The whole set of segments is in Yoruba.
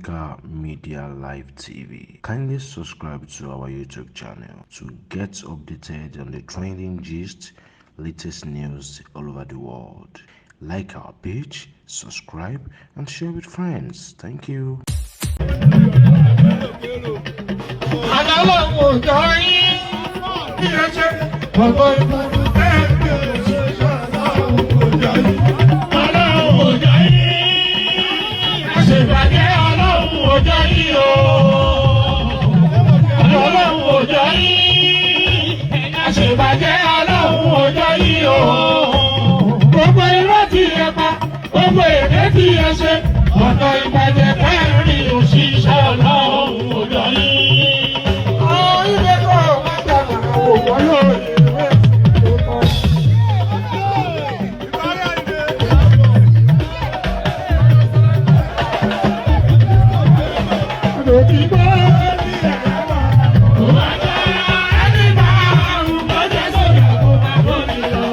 Africa Media Live TV. Kindly subscribe to our YouTube channel to get updated on the trending gist, latest news all over the world. Like our page, subscribe, and share with friends. Thank you. Ọ̀nà ìbàjẹ́ kẹrin òṣìṣẹ́ ọlọ́run ọjọ́ yìí. Ilé kọ́ wọ́n dàgbà òwò lórí ìwé ìfowópamọ́. Ọ̀dọ̀ tí bọ́ ní ẹ̀rọ wà á ẹni máa àrùn lọ́jọ́ sórí àpò àbọ̀ mi lọ.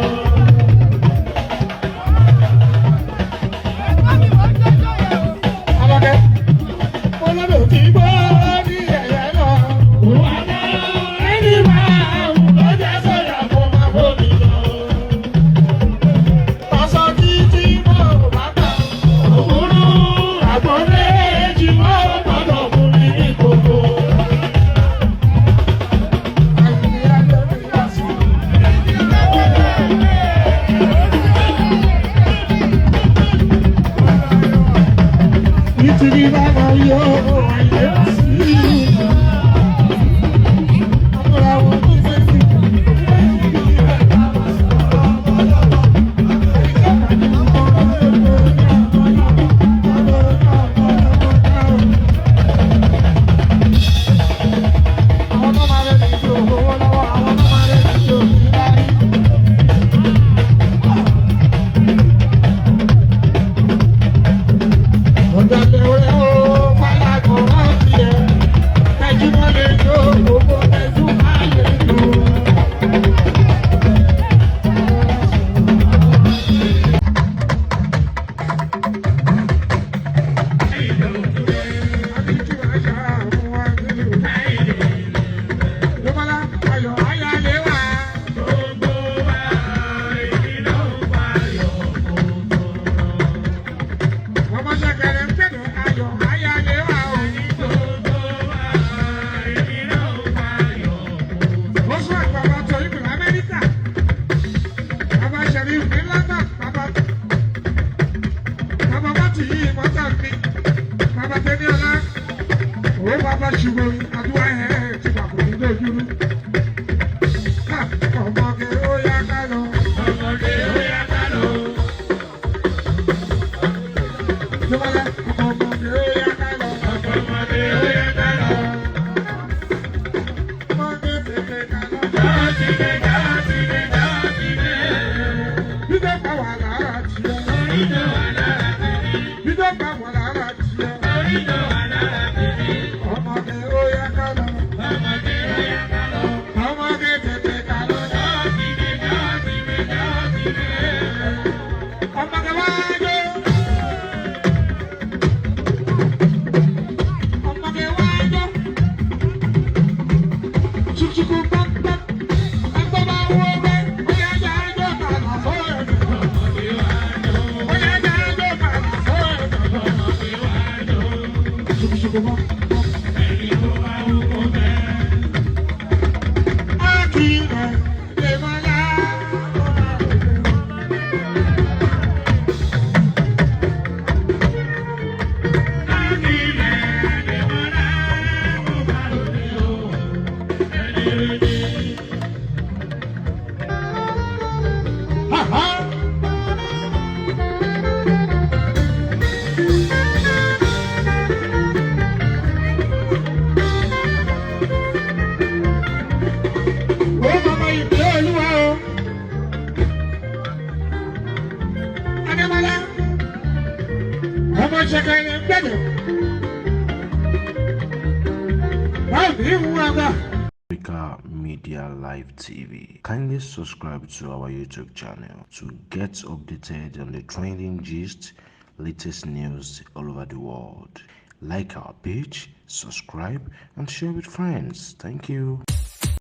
Africa Media Live TV. Kindly subscribe to our YouTube channel to get updated on the trending gist, latest news all over the world. Like our page, subscribe, and share with friends. Thank you.